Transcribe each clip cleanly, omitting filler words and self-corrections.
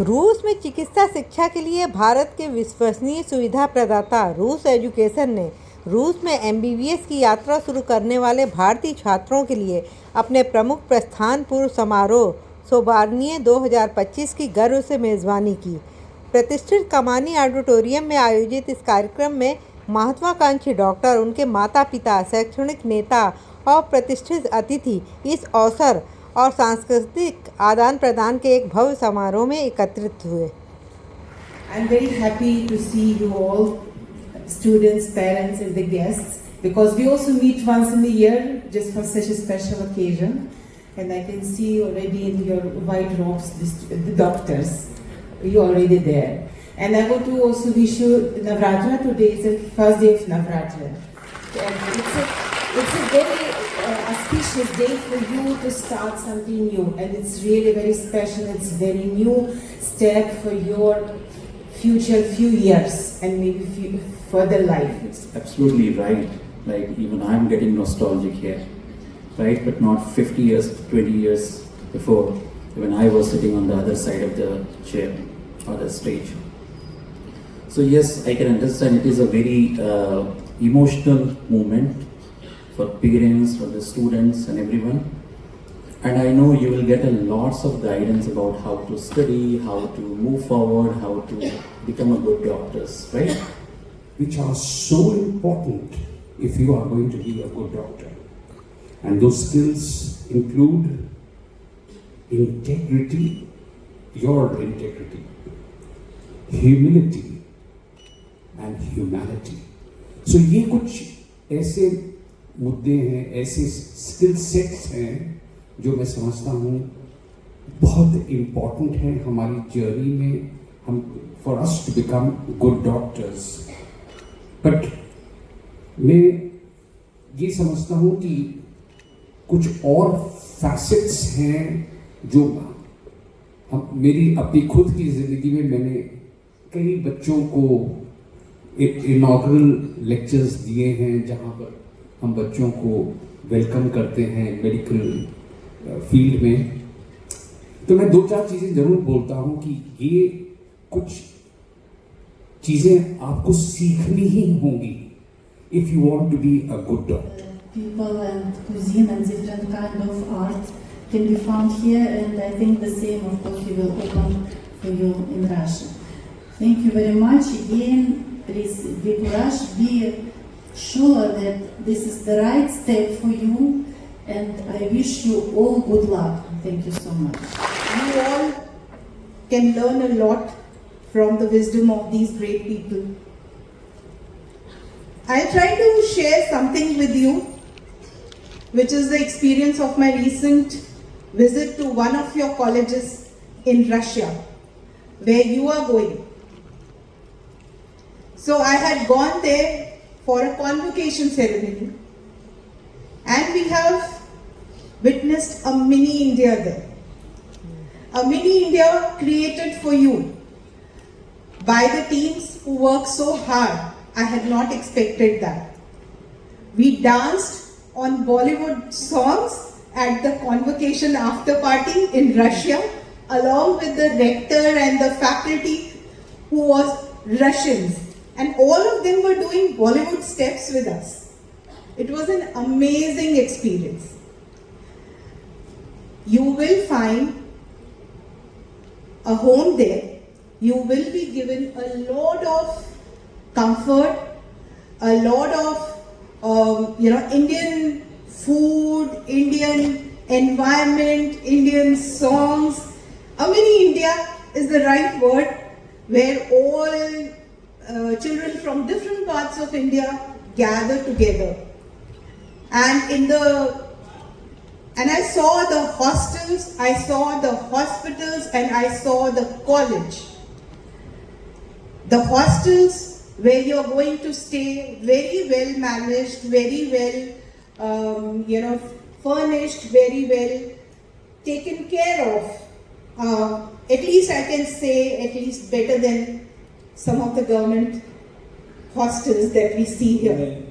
रूस में चिकित्सा शिक्षा के लिए भारत के विश्वसनीय सुविधा प्रदाता रूस एजुकेशन ने रूस में एमबीबीएस की यात्रा शुरू करने वाले भारतीय छात्रों के लिए अपने प्रमुख प्रस्थान पूर्व समारोह सोबार्निए 2025 की गर्व से मेज़बानी की। प्रतिष्ठित कमानी ऑडिटोरियम में आयोजित इस कार्यक्रम में महत्वाकांक्षी डॉक्टर, उनके माता पिता, शैक्षणिक नेता और प्रतिष्ठित अतिथि इस अवसर और सांस्कृतिक आदान प्रदान के एक भव्य समारोह में एकत्रित हुए। I am very happy to see you all, students, parents and the guests, because we also meet once in a year just for such a special occasion. And I can see already in your white robes the doctors, you already there. And I want to also wish you Navratra. Today is the first day of Navratra. And it's a very auspicious day for you to start something new, and it's really very special. It's very new step for your future few years and maybe further life. It's absolutely right. Like even I'm getting nostalgic here, right? But not 50 years, 20 years before, when I was sitting on the other side of the chair or the stage. So yes, I can understand it is a very emotional moment for parents, for the students and everyone. And I know you will get a lots of guidance about how to study, how to move forward, how to become a good doctors, right? Which are so important if you are going to be a good doctor. And those skills include integrity, your integrity, humility and humanity. So ये कुछ ऐसे मुद्दे हैं, ऐसे skill sets हैं जो मैं समझता हूँ बहुत इम्पॉर्टेंट हैं हमारी जर्नी में, हम for us to become good doctors. But मैं ये समझता हूँ कि कुछ और फैसेट्स हैं जो हम मेरी अपनी खुद की ज़िंदगी में मैंने कई बच्चों को इनॉग्रल लेक्चर्स दिए हैं जहाँ पर हम बच्चों को वेलकम करते हैं मेडिकल फील्ड में। तो मैं 2-4 चीज़ें ज़रूर बोलता हूँ कि ये कुछ चीज़ें आपको सीखनी ही होंगी if you want to be a good doctor. People and cuisine and different kind of art can be found here, and I think the same of course we will open for you in Russia. Thank you very much again. Please be courage, be sure that this is the right step for you, and I wish you all good luck. Thank you so much. You all can learn a lot from the wisdom of these great people. I'll try to share something with you, which is the experience of my recent visit to one of your colleges in Russia, where you are going. So I had gone there for a convocation ceremony, and we have witnessed a mini India there. A mini India created for you by the teams who work so hard. I had not expected that. We danced on Bollywood songs at the convocation after party in Russia, along with the rector and the faculty who was Russians. And all of them were doing Bollywood steps with us. It was an amazing experience. You will find a home there. You will be given a lot of comfort, a lot of Indian food, Indian environment, Indian songs. A mini India is the right word, where all children from different parts of India gather together. And I saw the hostels, I saw the hospitals, and I saw the college. The hostels where you're going to stay, very well managed, very well, furnished, very well taken care of. At least I can say, at least better than some of the government hostels that we see here.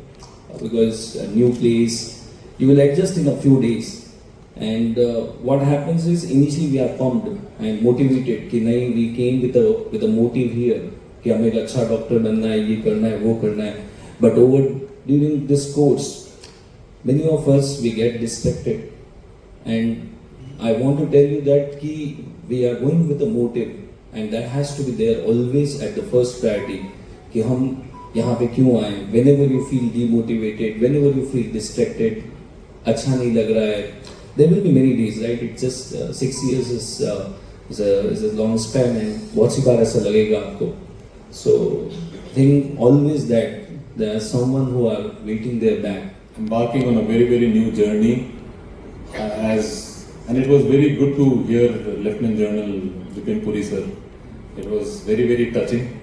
Because a new place, you will adjust in a few days. And what happens is initially we are pumped and motivated कि नहीं, we came with a motive here कि हमें एक अच्छा doctor बनना है, ये करना है, वो करना है. But over during this course, many of us we get distracted, and I want to tell you that कि we are going with a motive, and that has to be there always at the first priority कि हम यहाँ पे क्यों आए. Whenever you feel demotivated, whenever you feel distracted, अच्छा नहीं लग रहा है, there will be many days, right? It's just 6 years is a long span, and बहुत सी बार ऐसा लगेगा आपको. So think always that there are someone who are waiting their back. Embarking on a very, very new journey, and it was very good to hear Lieutenant General Vipin Puri sir. It was very, very touching.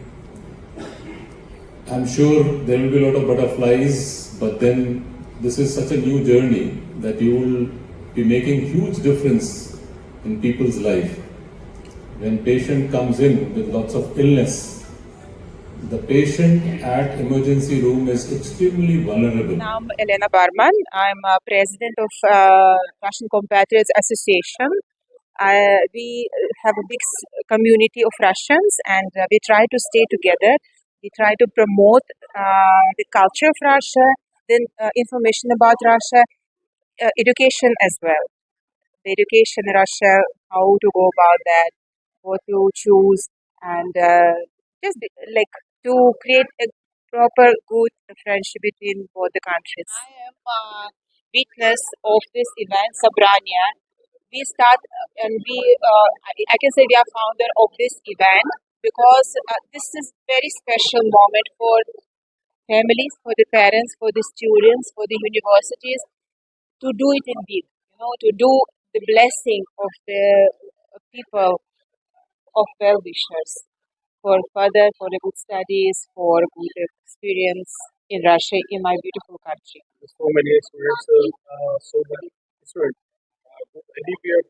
I'm sure there will be a lot of butterflies, but then this is such a new journey that you will be making huge difference in people's life. When patient comes in with lots of illness, the patient at emergency room is extremely vulnerable. I'm Elena Barman. I'm president of Russian Compatriots Association. We have a big community of Russians, and we try to stay together. We try to promote the culture of Russia, then information about Russia, education as well. The education in Russia, how to go about that, what to choose, and like to create a proper good friendship between both the countries. I am witness of this event, Sabrania. We start and I can say we are founder of this event because this is very special moment for families, for the parents, for the students, for the universities to do it in big, to do the blessing of the people, of well-wishers for further, for the good studies, for good experience in Russia, in my beautiful country. So many students, so many students, anywhere,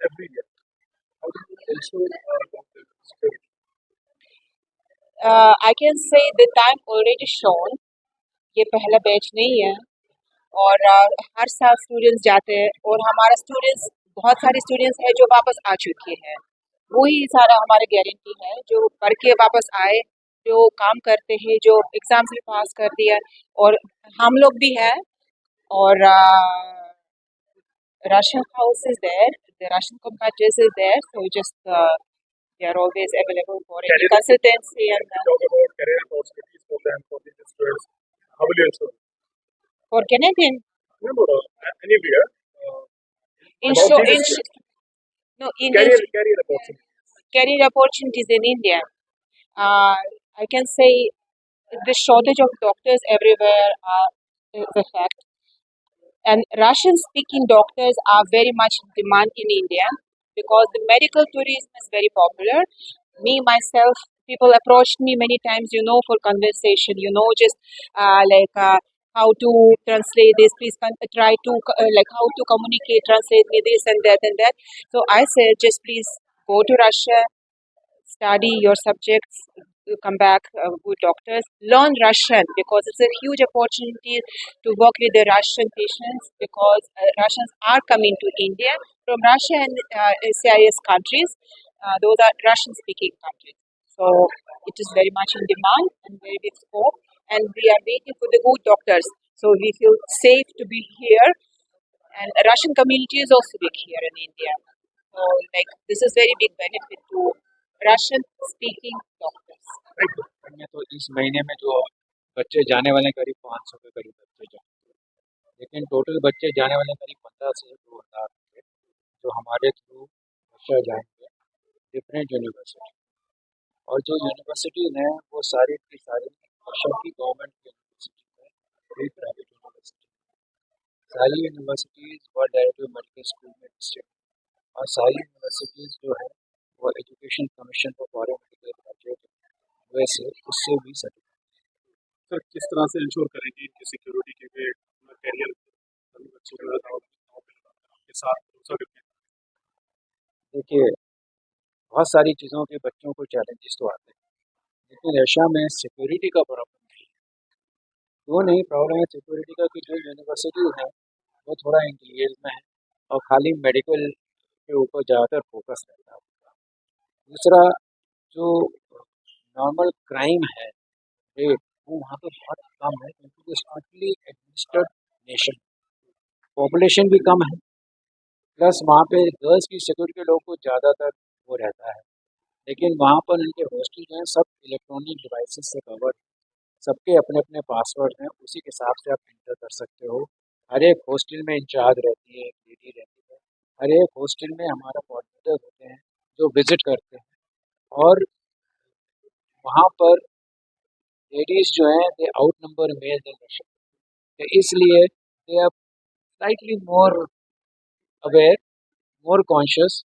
every year. How do you ensure about the security? I can say the time already shown. ये पहला batch नहीं है और हर साल students जाते हैं और हमारा स्टूडेंट्स बहुत सारे स्टूडेंट्स हैं जो वापस आ चुके हैं. वही सारा हमारे गारंटी है जो पढ़ के वापस आए, जो काम करते हैं, जो एग्जाम्स भी पास कर दिया और हम लोग भी हैं. और Russian house is there, the Russian compatriots is there, so just they are always available for any consultancy and Talk about career opportunities for them, for the students. How will you ensure? for Canadian. No, anywhere. In About so these in students. no in Career opportunities. career opportunities in India. I can say the shortage of doctors everywhere is a fact. And Russian-speaking doctors are very much in demand in India because the medical tourism is very popular. Me, myself, people approached me many times, for conversation, just how to translate this, please try to, how to communicate, translate me this and that and that. So I said, just please go to Russia, study your subjects, come back good doctors, learn Russian because it's a huge opportunity to work with the Russian patients because Russians are coming to India from Russia and CIS countries. Those are Russian-speaking countries. So it is very much in demand and very big scope, and we are waiting for the good doctors. So we feel safe to be here, and Russian community is also big here in India. So this is very big benefit to Russian-speaking doctors. में तो इस महीने में जो बच्चे जाने वाले करीब 500 के करीब बच्चे जाएंगे, लेकिन टोटल बच्चे जाने वाले करीब 15 से 2000 होंगे जो हमारे थ्रू रशिया जाएंगे डिफरेंट यूनिवर्सिटी. और जो यूनिवर्सिटी हैं वो सारी की सारी रशिया की गवर्नमेंट यूनिवर्सिटी है, कोई प्राइवेट यूनिवर्सिटी. सारी universities world directive medical school में लिस्टेड और सारी यूनिवर्सिटीज़ जो है वो education commission for foreign medical graduate वैसे उससे भी सर्टिफिकेट. सर किस तरह से इंश्योर करेंगे इनकी सिक्योरिटी के लिए कैरियर आपके साथ भरोसा करके? देखिए बहुत सारी चीज़ों के बच्चों को चैलेंजेस तो आते हैं, लेकिन रशिया में सिक्योरिटी का प्रॉब्लम नहीं है. वो नहीं प्रॉब्लम है सिक्योरिटी का कि जो यूनिवर्सिटी है वो थोड़ा इंटीरियर में है और खाली मेडिकल के ऊपर ज़्यादातर फोकस रहता है उनका। दूसरा, जो नॉर्मल क्राइम है रेट, वो वहाँ पे बहुत कम है क्योंकि वो स्ट्रिक्टली एडमिनिस्टर्ड नेशन, पॉपुलेशन भी कम है, प्लस वहाँ पे गर्ल्स की सिक्योरिटी के लोगों को ज़्यादातर वो रहता है। लेकिन वहाँ पर उनके हॉस्टल जो हैं सब इलेक्ट्रॉनिक डिवाइसेस से कवर्ड, सबके अपने अपने पासवर्ड हैं, उसी के हिसाब से आप एंटर कर सकते हो। हर एक हॉस्टल में इंचार्ज रहती है, एक लेडी रहती है, हर एक हॉस्टल में हमारा कोऑर्डिनेटर होते हैं जो विजिट करते हैं। और वहाँ पर लेडीज़ जो हैं they outnumber male than Russian, तो इसलिए they are slightly more aware, more conscious.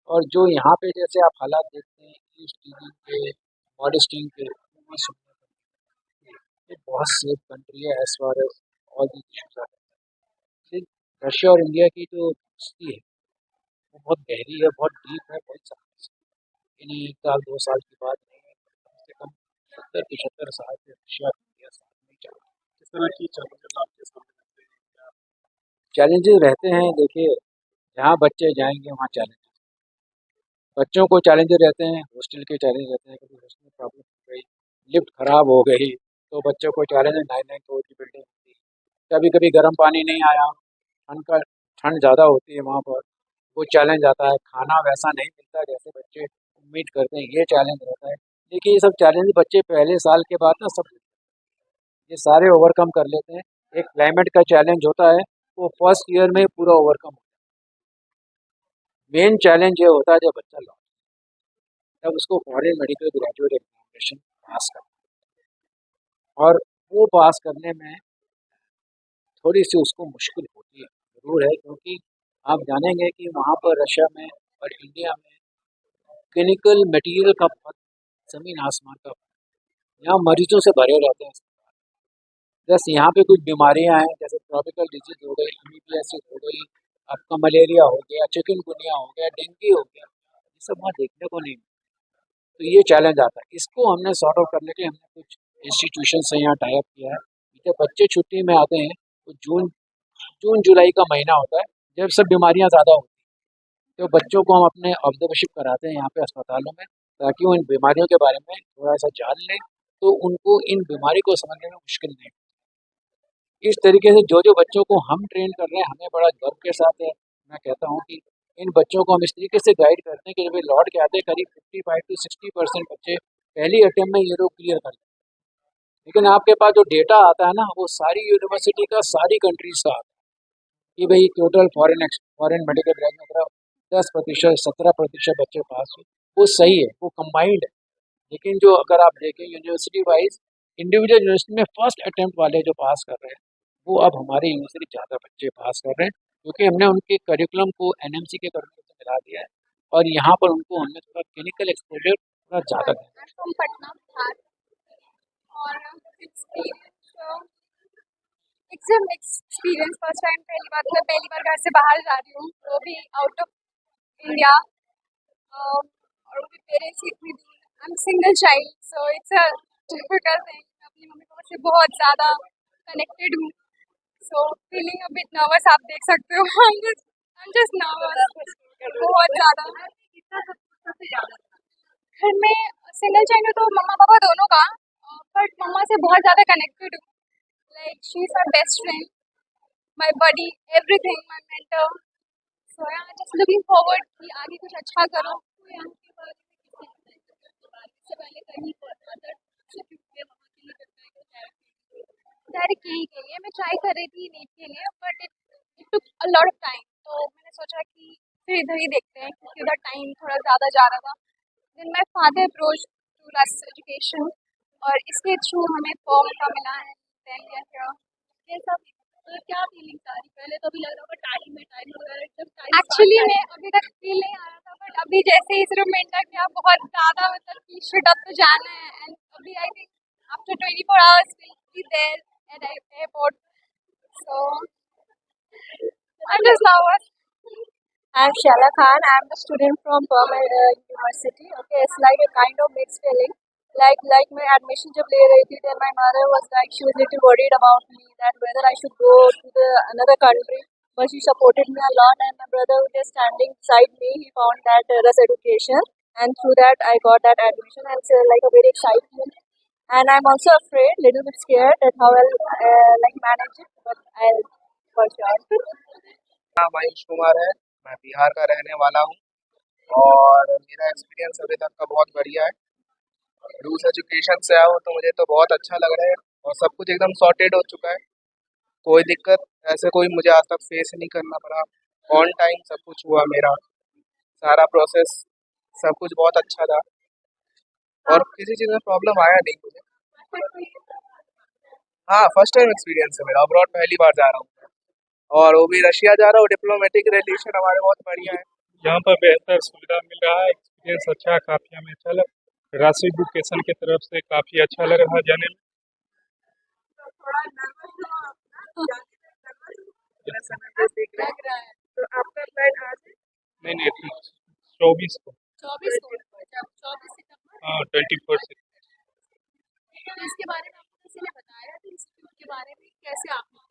और जो यहाँ पे जैसे आप हालात देखते हैं ईस्ट टीवी के, मॉडेस्टिंग के, वो सुनने को मिलते हैं। ये बहुत सेफ कंट्री है as far as all the issues are. सिर्फ रशिया और इंडिया की जो दोस्ती है वो बहुत गहरी है, बहुत डीप है, बहुत साल यानी 1 साल 2 साल की बात नहीं है, कम से कम 70-75 साल से रशिया और इंडिया साथ में चल रहा है। किस तरह की चैलेंजेस आपके सामने आते हैं? क्या चैलेंजेस रहते हैं, देखिए जहाँ बच्चे जाएंगे वहाँ चैलेंजेस, बच्चों को चैलेंजेस रहते हैं, हॉस्टल के चैलेंज रहते हैं, कभी हॉस्टल में प्रॉब्लम हो गई, लिफ्ट खराब हो गई, तो बच्चों को चैलेंज है, 9-9 फ्लोर की बिल्डिंग होती है, कभी कभी गर्म पानी नहीं आया, ठंड ज़्यादा होती है वहाँ पर, वो चैलेंज आता है, खाना वैसा नहीं मिलता जैसे बच्चे उम्मीद करते हैं, ये चैलेंज रहता है। देखिए ये सब चैलेंज बच्चे पहले साल के बाद ना सब ये सारे ओवरकम कर लेते हैं। एक क्लाइमेट का चैलेंज होता है, वो फर्स्ट ईयर में पूरा ओवरकम होता है। मेन चैलेंज ये होता है जब बच्चा लौट, तब उसको फॉरेन मेडिकल ग्रेजुएट एग्जामिनेशन पास करना, और वो पास करने में थोड़ी सी उसको मुश्किल होती है, ज़रूर है, क्योंकि आप जानेंगे कि वहाँ पर रशिया में और इंडिया में क्लिनिकल मटेरियल का बहुत ज़मीन आसमान का, यहाँ मरीजों से भरे रहते हैं। प्लस यहाँ पे कुछ बीमारियाँ हैं जैसे ट्रॉपिकल डिजीज हो गई, एमीबियासिस हो गई, आपका मलेरिया हो गया, चिकनगुनिया हो गया, डेंगू हो गया, ये सब वहाँ देखने को नहीं मिलता। तो ये चैलेंज आता है, इसको हमने सॉर्ट आउट करने के लिए हमने कुछ इंस्टीट्यूशन से यहाँ टाई अप किया है। जब बच्चे छुट्टी में आते हैं तो जून जुलाई का महीना होता है जब सब बीमारियाँ ज़्यादा होती हैं, तो बच्चों को हम अपने ऑब्जर्वेशन कराते हैं यहाँ पे अस्पतालों में, ताकि वो इन बीमारियों के बारे में थोड़ा सा जान लें, तो उनको इन बीमारी को समझने में मुश्किल नहीं। इस तरीके से जो जो बच्चों को हम ट्रेन कर रहे हैं, हमें बड़ा गर्व के साथ है, मैं कहता हूँ कि इन बच्चों को हम इस तरीके से गाइड करते हैं कि जब ये लौट के आते हैं करीब 55 to 60% बच्चे पहली अटेम्प्ट में ये लोग क्लियर कर लेते हैं। लेकिन आपके पास जो डेटा आता है ना, वो सारी यूनिवर्सिटी का, सारी कंट्रीज का आता है कि भाई टोटल फॉरेन मेडिकल ग्रेजुएट में 10%, 17% बच्चे पास हुए, वो सही है, वो कंबाइंड है। लेकिन जो अगर आप देखें यूनिवर्सिटी वाइज, इंडिविजुअल यूनिवर्सिटी में फर्स्ट अटेम्प्ट वाले जो पास कर रहे हैं, वो अब हमारी यूनिवर्सिटी ज़्यादा बच्चे पास कर रहे हैं, क्योंकि हमने उनके करिकुलम को एनएमसी के करिकुलम से मिला दिया है, और यहाँ पर उनको हमने थोड़ा क्लिनिकल एक्सपोजर थोड़ा ज़्यादा दिया है। फ्रॉम पटना बिहार और it's a mix experience. First time पहली बार घर से बाहर जा रही हूँ, वो भी आउट ऑफ इंडिया, और वो भी पेरेंट्स की इतनी दूर। I am single child so it's a difficult thing. अपनी मम्मी पापा से बहुत ज़्यादा कनेक्टेड हूँ, so feeling a bit nervous, आप देख सकते हो। आई एम जस्ट नर्वस बहुत ज़्यादा। घर में सिंगल चाइल्ड है तो मम्मा पापा दोनों का, बट मम्मा से बहुत ज़्यादा कनेक्टेड हूँ। Like she is my best friend, my buddy, everything, my mentor. So I am just looking forward कि आगे कुछ अच्छा करो। तो यहाँ के बारे में इससे पहले कहीं डायरेक्ट यही के लिए मैं ट्राई कर रही थी नीट के लिए, but it took a lot of time. तो मैंने सोचा कि फिर इधर ही देखते हैं, क्योंकि उधर टाइम थोड़ा ज़्यादा जा रहा था। Then my father approach to last education, और इसके थ्रू हमें फॉर्म का मिला है। देन ये सब तो क्या फीलिंग्स आ रही? पहले तो अभी लग रहा था टाइम वगैरह एकदम एक्चुअली मैं अभी तक फील नहीं आ रहा था, बट अभी जैसे इस रूम में एंटर किया बहुत ज़्यादा, मतलब कि शुड अब तो जाना है। एंड अभी I think after 24 hours we'll be there at airport. So I'm just nervous. I'm Shala Khan. I'm a student from Burma University. Okay, it's like a kind of mixed feeling. Like my admission जब ले रही थी, then my mother was like, she was little worried about me that whether I should go to the another country but she supported me a lot. And my brother who is standing beside me, he found that Rus Education, and through that I got that admission, and it's like a very exciting. And I'm also afraid, little bit scared that how I'll like manage it, but I'll for sure. नाम आयुष कुमार है। मैं बिहार का रहने वाला हूँ और मेरा experience अभी तक का बहुत बढ़िया है। रूस एजुकेशन से आया हूँ तो मुझे तो बहुत अच्छा लग रहा है और सब कुछ एकदम सॉर्टेड हो चुका है। कोई दिक्कत ऐसे कोई मुझे आज तक फेस नहीं करना पड़ा। ऑन टाइम सब कुछ हुआ मेरा, सारा प्रोसेस सब कुछ बहुत अच्छा था और किसी चीज़ में प्रॉब्लम आया नहीं मुझे। हाँ, फर्स्ट टाइम एक्सपीरियंस है मेरा, अब्रॉड पहली बार जा रहा हूँ और वो भी रशिया जा रहा हूँ। डिप्लोमेटिक रिलेशन हमारे बहुत बढ़िया है। यहाँ पर बेहतर सुविधा मिल रहा है, एक्सपीरियंस अच्छा है, काफ़ी हमें अच्छा लगा। राशि एजुकेशन की तरफ से काफ़ी अच्छा लग रहा है जाने में। लग रहा है तो आपका फ्लाइट आज है नहीं नहीं 24 को। 24 को, 24 सितंबर। हाँ 24 से। तो इसके बारे में आपको किसी ने बताया था इंस्टीट्यूट के बारे में, कैसे आपने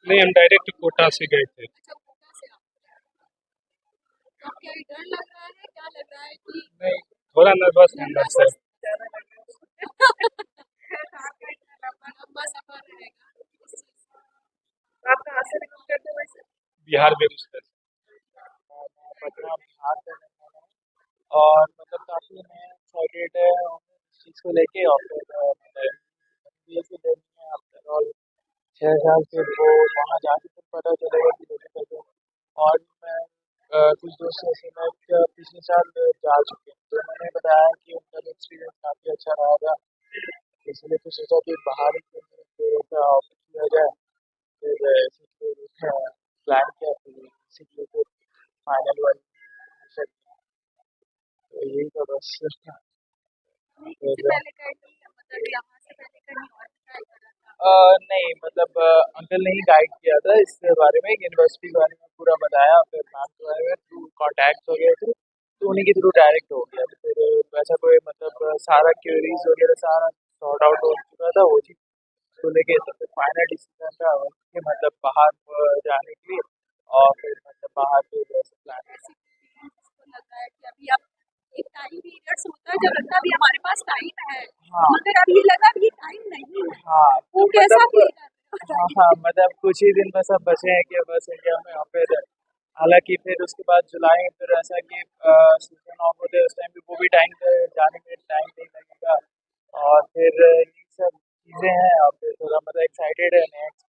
नहीं हम डायरेक्ट कोटा से गए थे। अच्छा कोटा से आप तो आपको क्या डर लग रहा है, क्या लग रहा है कि नहीं थोड़ा नर्वस है अंदर से। लंबा सफर रहेगा इस चीज़ का। आप कहाँ से बिलोंग करते हो वैसे? बिहार बेगूसराय से। पटना बिहार से रहने वाला हूँ और मतलब काफ़ी मैं एक्साइटेड है इस चीज़ को लेके और फिर ये भी लेनी है आफ्टर ऑल 6 साल फिर वो वहाँ जाके फिर पता चलेगा कि मुझे कैसे। और मैं कुछ दोस्तों से मैं पिछले साल जा चुके हैं तो उन्होंने बताया कि उनका एक्सपीरियंस काफ़ी अच्छा रहा था, इसलिए फिर सोचा कि बाहर का ऑप्शन किया जाए। फिर प्लान किया फिर इसीलिए फिर फाइनल वाली तो यही था बस। इससे पहले करनी मतलब यहाँ से पहले करनी और ट्राई करा था? नहीं मतलब अंकल ने ही गाइड किया था इस बारे में, यूनिवर्सिटी के बारे में पूरा बताया। फिर मैम के बारे में थ्रू कॉन्टैक्ट वगैरह थ्रू तो उन्हीं के थ्रू डायरेक्ट हो गया। तो फिर वैसा कोई मतलब सारा क्वेरीज वगैरह सारा सॉर्ट आउट हो चुका था वो चीज़ को लेके। तो फिर फाइनल डिसीजन था कि मतलब बाहर जाने के लिए और फिर मतलब बाहर के जैसे प्लान। जिसको लग रहा है कि अभी आप एक टाइम पीरियड्स होता है जब लगता है अभी हमारे पास टाइम है, हाँ। मगर अब ये लगा अभी टाइम नहीं है। हाँ वो कैसा मतलब फील कर रहे हो? हाँ मतलब कुछ ही दिन बस अब बचे हैं कि बस इंडिया में और फिर हालांकि फिर उसके बाद जुलाई में फिर ऐसा कि सीजन ऑफ होते उस टाइम भी वो भी टाइम जाने में टाइम नहीं लगेगा और फिर यही सब चीज़ें हैं और फिर थोड़ा मतलब एक्साइटेड है नया